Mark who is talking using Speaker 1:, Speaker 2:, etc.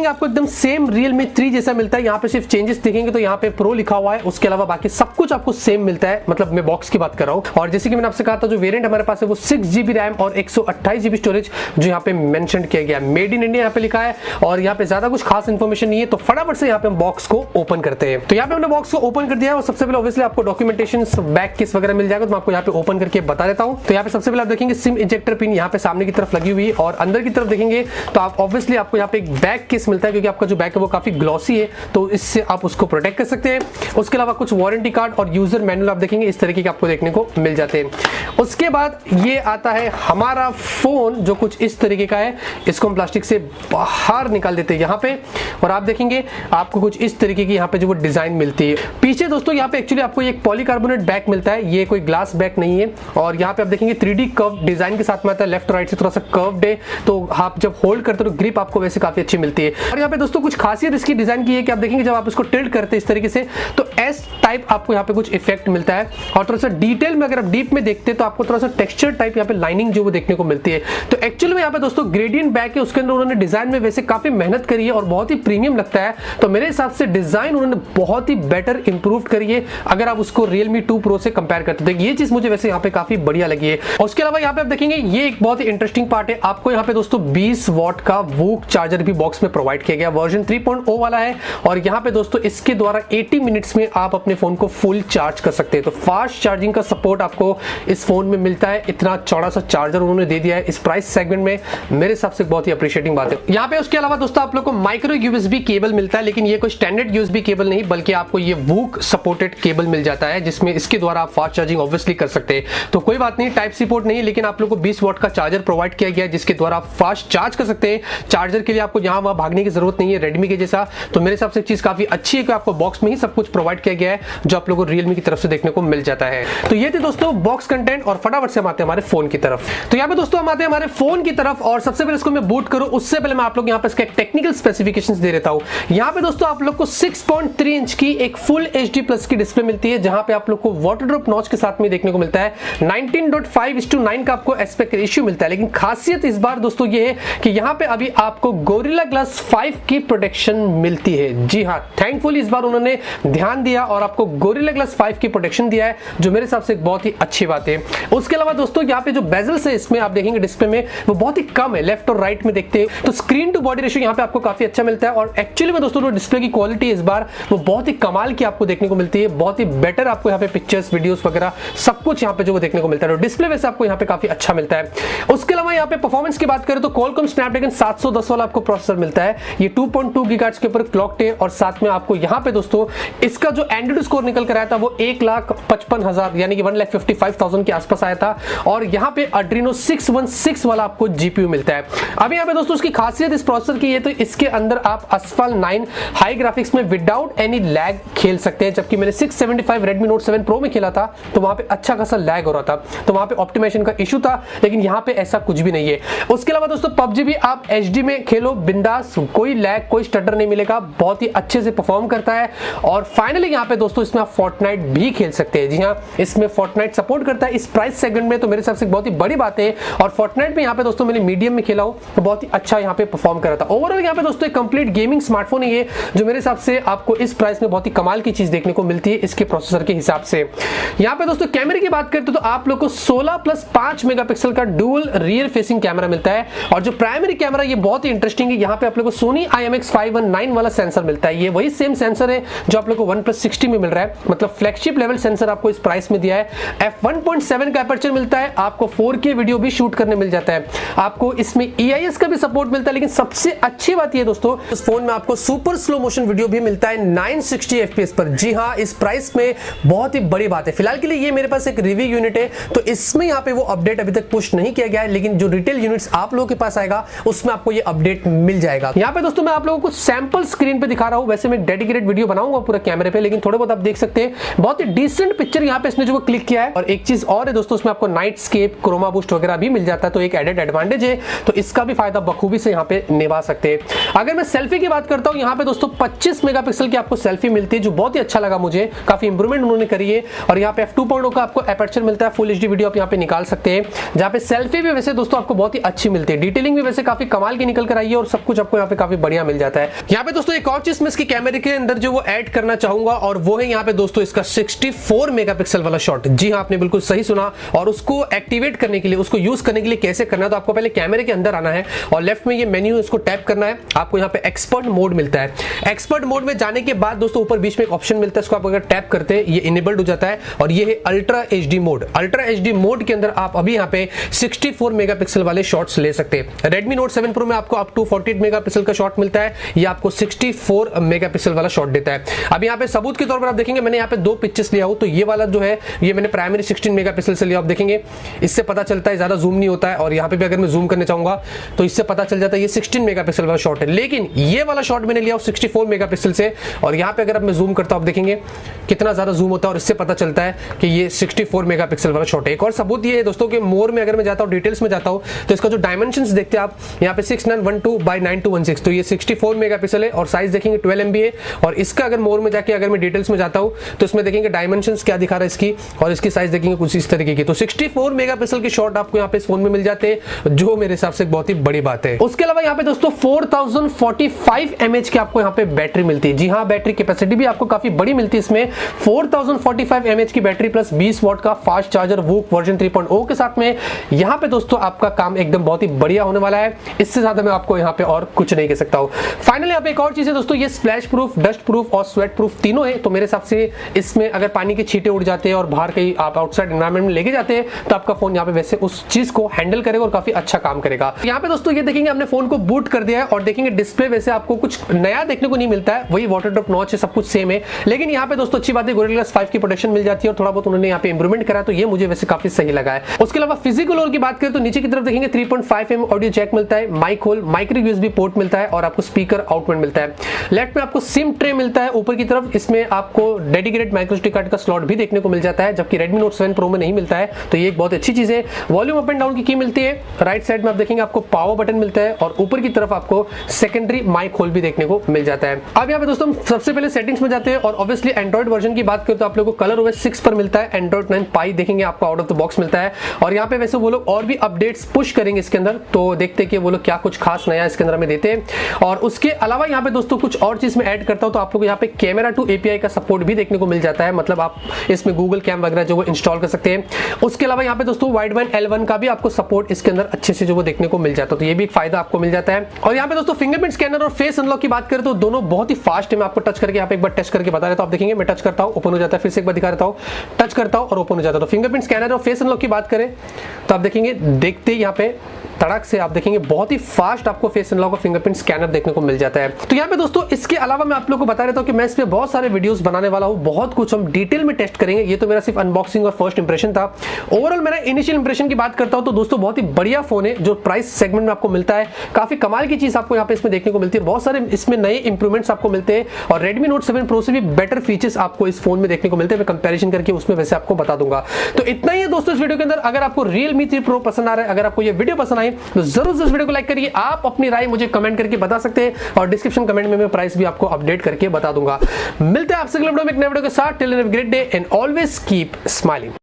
Speaker 1: देखेंगे आपको एकदम सेम Realme 3 जैसा मिलता है। यहाँ पे सिर्फ चेंजेस देखेंगे तो यहाँ पे प्रो लिखा हुआ है, उसके अलावा बाकी सब कुछ आपको सेम मिलता है, मतलब मैं बॉक्स की बात कर रहा हूँ। और जैसे कि मैंने आपसे कहा था जो वेरिएंट हमारे पास है वो 6GB रैम और 128GB स्टोरेज जो यहाँ पे मेंशन किया गया है। मेड इन इंडिया यहाँ पे लिखा है और यहाँ पे ज्यादा कुछ खास इन्फॉर्मेशन नहीं है। तो फटाफट से यहाँ पे हम बॉक्स को ओपन करते हैं। तो यहाँ पे हमने बॉक्स को ओपन कर दिया है और सबसे पहले ऑब्वियसली आपको डॉक्यूमेंटेशन बैक केस वगैरह मिल जाएगा, तो मैं आपको यहाँ पे ओपन करके बता देता हूँ। तो यहाँ पे सबसे पहले आप देखेंगे सिम इंजेक्टर पिन यहाँ पे सामने की तरफ लगी हुई है और अंदर की तरफ देखेंगे तो आप ऑब्वियसली आपको यहाँ पे एक बैक केस मिलता है, क्योंकि आपका जो बैक है वो काफी ग्लॉसी है, तो इससे आप उसको प्रोटेक्ट कर सकते हैं। उसके अलावा कुछ वारंटी कार्ड और यूजर मैनुअल आप देखेंगे इस तरीके के आपको देखने को मिल जाते हैं। उसके बाद ये आता है हमारा फोन जो कुछ इस तरीके का है, इसको हम प्लास्टिक से बाहर निकाल देते हैं यहाँ पे और आप देखेंगे आपको कुछ इस तरीके की यहाँ पे जो वो डिजाइन मिलती है। पीछे दोस्तों यहाँ पे एक्चुअली आपको एक पॉलीकार्बोनेट बैक मिलता है, ये कोई ग्लास बैक नहीं है। और यहाँ पे आप देखेंगे 3D कर्व डिजाइन के साथ में आता है, लेफ्ट राइट से थोड़ा सा कर्व्ड है, तो आप जब होल्ड करते हो तो ग्रिप आपको वैसे काफी अच्छी मिलती है। और यहाँ पे दोस्तों कुछ खासियत इसकी डिजाइन की है कि आप देखेंगे जब आप इसको टिल्ट करते हैं इस तरीके से तो एस टाइप आपको यहाँ पे कुछ इफेक्ट मिलता है। और थोड़ा सा डिटेल में अगर आप डीप में देखते हैं तो आपको थोड़ा सा टेक्सचर टाइप यहाँ पे लाइनिंग जो वो देखने को मिलती है। तो एक्चुअली में यहाँ पे दोस्तों ग्रेडियंट बैक है, उसके अंदर उन्होंने डिजाइन में वैसे काफी मेहनत करी है और बहुत ही प्रीमियम लगता है। तो मेरे हिसाब से डिजाइन उन्होंने बहुत ही बेटर इंप्रूव करी है अगर आप उसको Realme 2 Pro से कंपेयर करते हैं। ये चीज मुझे वैसे यहाँ पे काफी बढ़िया लगी है। उसके अलावा यहाँ पे आप देखेंगे ये एक बहुत ही इंटरेस्टिंग पार्ट है, आपको यहाँ पे दोस्तों 20 वॉट का वूक चार्जर भी बॉक्स में प्रोवाइड किया गया, वर्जन 3.0 वाला है। और यहाँ पे दोस्तों इसके द्वारा 80 मिनट्स में आप अपने फोन को फुल चार्ज कर सकते हैं। तो फास्ट चार्जिंग का सपोर्ट आपको इस फोन में मिलता है। इतना चौड़ा सा चार्जर उन्होंने दे दिया है इस प्राइस सेगमेंट में, मेरे हिसाब से बहुत ही अप्रिशिएटिंग बात है। यहाँ पे उसके अलावा दोस्तों आप लोग को माइक्रो यूएसबी केबल मिलता है, लेकिन ये कोई स्टैंडर्ड यूएसबी केबल नहीं बल्कि आपको ये वूक सपोर्टेड केबल मिल जाता है, जिसमें इसके द्वारा आप फास्ट चार्जिंग ऑब्वियसली कर सकते हैं। तो कोई बात नहीं, टाइप सी पोर्ट नहीं है, लेकिन आप लोग को 20 वॉट का चार्जर प्रोवाइड किया गया है जिसके द्वारा आप फास्ट चार्ज कर सकते हैं। चार्जर के लिए आपको यहाँ वहां भागने की जरूरत नहीं है रेडमी के जैसा। तो मेरे हिसाब से चीज काफी अच्छी है कि आपको बॉक्स में ही सब कुछ प्रोवाइड किया गया है जो आप लोगों को Realme की तरफ से देखने को मिल जाता है। तो ये थे दोस्तों बॉक्स कंटेंट और फटाफट से हम आते हैं हमारे फोन की तरफ। तो यहाँ पे दोस्तों हम आते हैं हमारे फोन की तरफ और सबसे पहले इसको मैं बूट करूं उससे पहले मैं आप लोग यहाँ पे इसका टेक्निकल स्पेसिफिकेशंस दे देता हूं। यहाँ पे दोस्तों आप लोग को 6.3 इंच की एक फुल HD प्लस की डिस्प्ले मिलती है, जहां पे आप लोग को वाटर ड्रॉप नॉच के साथ में देखने को मिलता है। 19.5:9 का आपको एस्पेक्ट रेशियो मिलता है, लेकिन खासियत इस बार दोस्तों ये है कि यहाँ पे अभी आपको गोरिल्ला ग्लास 5 की प्रोटेक्शन मिलती है। जी हाँ, थैंकफुली इस बार उन्होंने ध्यान दिया और आपको गोरिल्ला ग्लास 5 की प्रोटेक्शन दिया है, जो मेरे हिसाब से एक बहुत ही अच्छी बात है। उसके अलावा दोस्तों यहाँ पे जो बेजल्स है इसमें आप देखेंगे डिस्प्ले में वो बहुत ही कम है, लेफ्ट और राइट में देखते हैं तो स्क्रीन टू बॉडी रेशियो यहाँ पे आपको काफी अच्छा मिलता है। और एक्चुअली में दोस्तों जो डिस्प्ले की क्वालिटी है इस बार वो बहुत ही कमाल की आपको देखने को मिलती है, बहुत ही बेटर आपको यहाँ पे पिक्चर्स वीडियोस वगैरह सब कुछ यहाँ पे जो देखने को मिलता है। डिस्प्ले वैसे आपको यहाँ पे काफी अच्छा मिलता है। उसके अलावा यहाँ पे परफॉर्मेंस की बात करें तो Qualcomm Snapdragon 710 वाला आपको प्रोसेसर मिलता है, ये 2.2 गीगाहर्ट्ज के ऊपर क्लॉक्ड है और साथ में आपको यहाँ पे दोस्तों इसका जो एंड्रॉइड स्कोर निकल कर आया था वो 1,55,000 यानी कि 1,55,000 के आसपास आया था। और यहाँ पे Adreno 616 वाला आपको जीपीयू मिलता है। अब यहाँ पे दोस्तों उसकी खासियत इस प्रोसेसर की है तो इसके अंदर आप Asphalt 9 हाई ग्राफिक्स में विदाउट एनी लैग खेल सकते हैं, जबकि मैंने 675 Redmi Note 7 Pro में खेला था तो वहां पे अच्छा खासा लैग हो रहा था, तो वहां पे ऑप्टिमाइजेशन का इशू था, लेकिन यहाँ पे ऐसा कुछ भी नहीं है। उसके अलावा दोस्तों PUBG भी आप HD में खेलो बिंदास, कोई लैग कोई स्टटर नहीं मिलेगा, बहुत ही अच्छे से परफॉर्म करता है। और फाइनली यहाँ पे दोस्तों इसमें आप Fortnite भी खेल सकते हैं। जी हाँ, इसमें Fortnite सपोर्ट करता है इस प्राइस सेगमेंट में, तो मेरे हिसाब से बहुत ही बड़ी बात है। और Fortnite भी यहाँ पे दोस्तों मैंने मीडियम में खेला हूँ तो बहुत ही अच्छा यहाँ पे परफॉर्म कर रहा था। ओवरऑल यहाँ पे दोस्तों एक कंप्लीट गेमिंग स्मार्टफोन है जो मेरे हिसाब से आपको इस प्राइस में बहुत ही कमाल की चीज देखने को मिलती है इसके प्रोसेसर के हिसाब से। यहाँ पे दोस्तों कैमरे की बात करते तो आप लोग को 16+5 मेगापिक्सल का डुअल रियर फेसिंग कैमरा मिलता है। और जो प्राइमरी कैमरा ये बहुत ही इंटरेस्टिंग है, यहाँ पे आप लोग को Sony IMX519 वाला सेंसर मिलता है। ये वही सेम सेंसर है जो आप लोग को OnePlus 60 में मिल रहा है, मतलब फ्लैगशिप लेवल सेंसर आपको इस प्राइस में दिया है। f1.7 का एपर्चर मिलता है, आपको 4K वीडियो भी शूट करने मिल जाता है, आपको इसमें EIS का भी सपोर्ट मिलता है। लेकिन सबसे अच्छी बात ये दोस्तों इस फोन में आपको सुपर स्लो मोशन वीडियो भी मिलता है 960 FPS पर। जी हाँ, इस प्राइस में बहुत ही बड़ी बात है। फिलहाल के लिए ये मेरे पास एक रिव्यू यूनिट है तो इसमें यहाँ पे वो अपडेट अभी तक पुश नहीं किया गया है, लेकिन जो रिटेल यूनिट्स आप लोगों के पास आएगा उसमें आपको ये अपडेट मिल जाएगा। यहाँ पे दोस्तों मैं आप लोगों को सैंपल स्क्रीन पे दिखा रहा हूँ, वैसे मैं डेडिकेटेड वीडियो बनाऊंगा पूरा कैमरे पे, लेकिन थोड़े बहुत आप देख सकते हैं बहुत ही डिसेंट पिक्चर यहाँ पे इसने जो क्लिक किया है। और एक चीज और है दोस्तों, इसमें आपको नाइट स्केप क्रोमा बूस्ट वगैरह भी मिल जाता है, तो एक एडेड एडवांटेज है, तो इसका भी फायदा बखूबी से यहाँ पे निभा सकते हैं। अगर मैं सेल्फी सेल्फी की बात करता हूं, यहाँ पे दोस्तों 25 मेगापिक्सल की आपको सेल्फी मिलती है, जो बहुत ही अच्छा लगा मुझे, काफी इंप्रूवमेंट उन्होंने करी है। और यहाँ पे f2.0 का आपको एपर्चर मिलता है, फुल एचडी वीडियो आप यहाँ पे निकाल सकते हैं, जहाँ पे सेल्फी भी वैसे दोस्तों आपको बहुत ही अच्छी मिलती है, डिटेलिंग भी वैसे काफी कमाल की निकल कर आई है और सब कुछ आपको यहाँ पे काफी बढ़िया मिल जाता है। यहाँ पे दोस्तों एक और चीज मैं इसके कैमरे के अंदर जो वो ऐड करना चाहूंगा, और वो है यहाँ पे दोस्तों इसका 64 मेगापिक्सल वाला शॉट। जी हाँ, आपने बिल्कुल सही सुना। और उसको एक्टिवेट करने के लिए, उसको यूज करने के लिए कैसे करना है, तो आपको पहले कैमरे के अंदर आना है और लेफ्ट में ये मेन्यू इसको टैप करना है। आपको यहाँ पे एक्सपर्ट मोड मिलता है। एक्सपर्ट मोड में जाने के बाद दोस्तों ऊपर बीच में एक ऑप्शन मिलता है, इसको आप अगर टैप करते हैं ये इनेबल्ड हो जाता है, और ये है ultra HD mode. Ultra HD mode के अंदर आप अभी यहाँ पे 64 मेगापिक्सल वाले शॉट्स ले सकते हैं। Redmi Note 7 Pro में आपको अप टू 48 मेगापिक्सल का शॉट मिलता है, ये आपको 64 मेगापिक्सल वाला शॉट देता है। अब यहाँ पे सबूत के तौर पर आप देखेंगे मैंने यहाँ पे दो पिक्चर्स लिया हूं, तो ये वाला जो है ये मैंने प्राइमरी 16 मेगापिक्सल से लिया। आप देखेंगे इससे पता चलता है ज्यादा जूम नहीं होता है, और यहाँ पे भी अगर मैं जूम करने चाहूंगा तो इससे पता चल जाता है ये 16 मेगापिक्सल वाला शॉट है। लेकिन ये वाला शॉट मैंने लिया 64 मेगापिक्सल से, और यहाँ पे अगर मैं जूम करता हूं आप देखेंगे कितना ज्यादा जूम होता है, और इससे पता चलता है कि ये 64 मेगापिक्सल वाला शॉट है। एक और सबूत ये है दोस्तों कि मोर में अगर मैं जाता हूं, डिटेल्स में जाता हूं, तो इसका जो डायमेंशंस देखते हैं आप यहाँ पे 6912 by 9216, तो ये 64 मेगापिक्सल है, और साइज देखेंगे 12 MB है। और इसका अगर मोर में जाके अगर मैं डिटेल्स में जाता हूं तो इसमें देखेंगे डायमेंशंस क्या दिखा रहा है इसकी, और इसकी साइज देखेंगे कुछ इस तरीके की। तो 64 मेगापिक्सल के शॉट आपको यहाँ पे इस फोन में मिल जाते हैं, जो मेरे हिसाब से बहुत ही बड़ी बात है। उसके अलावा यहाँ पे दोस्तों 4045 mAh की आपको यहाँ पे बैटरी मिलती है। जी हाँ, बैटरी कैपेसिटी भी आपको काफी बड़ी मिलती है इसमें। 4045 mAh की बैटरी प्लस 20 वाट का फास्ट चार्जर वूक वर्जन 3.0 के साथ में यहाँ पे दोस्तों आपका काम एकदम बहुत ही बढ़िया होने वाला है। इससे ज्यादा मैं आपको यहाँ पे और कुछ नहीं कह सकता हूँ। फाइनली यहाँ पे एक और चीज है दोस्तों, ये स्प्लैश प्रूफ, डस्ट प्रूफ और स्वेट प्रूफ तीनों है। तो मेरे हिसाब से इसमें अगर पानी के छींटे उड़ जाते हैं और बाहर कहीं आप आउटसाइड एनवायरनमेंट में लेके जाते हैं तो आपका फोन यहाँ पे वैसे उस चीज को हैंडल करेगा और काफी अच्छा काम करेगा। यहाँ पे दोस्तों ये देखेंगे हमने फोन को बूट कर दिया है, और देखेंगे डिस्प्ले वैसे आपको कुछ नया देखने को नहीं मिलता है, वही वाटर ड्रॉप नॉच है, सब कुछ सेम है। लेकिन यहाँ पे दोस्तों अच्छी बात है गोरिल्ला ग्लास 5 की प्रोटेक्शन मिल जाती है, और थोड़ा बहुत उन्होंने यहाँ पे इंप्रूवमेंट करा, तो ये मुझे वैसे काफी सही लगा है। उसके अलावा फिजिकल और की बात करें तो नीचे की तरफ देखेंगे 3.5mm ऑडियो जैक मिलता है, mic hole, micro USB port मिलता है, और आपको स्पीकर आउटपुट मिलता है। लेफ्ट में आपको सिम ट्रे मिलता है ऊपर की तरफ, इसमें आपको डेडिकेटेड माइक्रो SD कार्ड का स्लॉट भी देखने को मिल जाता है, जबकि Redmi Note 7 Pro में नहीं मिलता है, तो ये एक बहुत अच्छी चीज है। वॉल्यूम अप एंड डाउन की मिलती है। राइट साइड में आप देखेंगे आपको पावर बटन मिलता है, और ऊपर की तरफ आपको सेकेंडरी माइक होल भी देखने को मिल जाता है। अब यहाँ पे दोस्तों हम सबसे पहले सेटिंग्स में जाते हैं, और ऑब्वियसली एंड्रॉइड वर्जन की बात करें तो आप लोगों को ColorOS 6 पर मिलता है, एंड्रॉइड 9 Pie देखेंगे आपको आउट ऑफ द बॉक्स मिलता है। और यहाँ पे वैसे वो लोग और भी अपडेट्स पुश करेंगे इसके अंदर, तो देखते हैं कि वो लोग क्या कुछ खास नया इसके अंदर हमें देते हैं। और उसके अलावा यहाँ पे दोस्तों कुछ और चीज में ऐड करता हूं, तो आप लोग यहाँ पे कैमरा टू API का सपोर्ट भी देखने को मिल जाता है, मतलब आप इसमें गूगल कैम वगैरह जो वो इंस्टॉल कर सकते हैं। उसके अलावा यहाँ पे दोस्तों वाइड बैंड L1 का भी आपको सपोर्ट इसके अंदर अच्छे से जो वो देखने को मिल जाता है, तो ये भी एक फायदा आपको मिल जाता है। और यहाँ पे दोस्तों फिंगरप्रिंट स्कैनर और फेस अनलॉक की बात करें तो दोनों बहुत ही फास्ट है। मैं आपको टच करके यहाँ पे एक बार टेस्ट करके बता देता हूं। आप देखेंगे मैं टच करता हूं, ओपन हो जाता है, फिर से एक बार दिखा देता हूं, टच करता हूं और ओपन हो जाता है। तो फिंगरप्रिंट स्कैनर और फेस अनलॉक की बात करें तो आप देखेंगे देखते यहाँ पे तड़क से आप देखेंगे बहुत ही फास्ट आपको फेस अनलॉक और फिंगरप्रिंट स्कैनर देखने को मिल जाता है। तो यहाँ पे दोस्तों इसके अलावा मैं आप लोगों को बता देता हूं कि मैं इस पे बहुत सारे वीडियोस बनाने वाला हूं, बहुत कुछ हम डिटेल में टेस्ट करेंगे। ये तो मेरा सिर्फ अनबॉक्सिंग और फर्स्ट इंप्रेशन था। ओवरऑल मेरा इनिशियल इंप्रेशन की बात करता हूं तो दोस्तों बहुत ही बढ़िया फोन है, जो प्राइस सेगमेंट में आपको मिलता है। काफी कमाल की चीज आपको यहाँ पे इसमें देखने को मिलती है, बहुत सारे इसमें नए इंप्रूवमेंट्स आपको मिलते हैं, और Redmi Note 7 Pro से भी बेटर फीचर्स आपको इस फोन में देखने को मिलते हैं। मैं कंपैरिजन करके उसमें वैसे आपको बता दूंगा। तो इतना ही है दोस्तों इस वीडियो के अंदर। अगर आपको Realme 3 Pro पसंद आ रहा है, अगर आपको ये वीडियो पसंद आई तो जरूर इस वीडियो को लाइक करिए। आप अपनी राय मुझे कमेंट करके बता सकते हैं, और डिस्क्रिप्शन कमेंट में मैं प्राइस भी आपको अपडेट करके बता दूंगा। मिलते हैं आपसे अगले वीडियो में एक नए वीडियो के साथ। Till then have a great day and always keep smiling.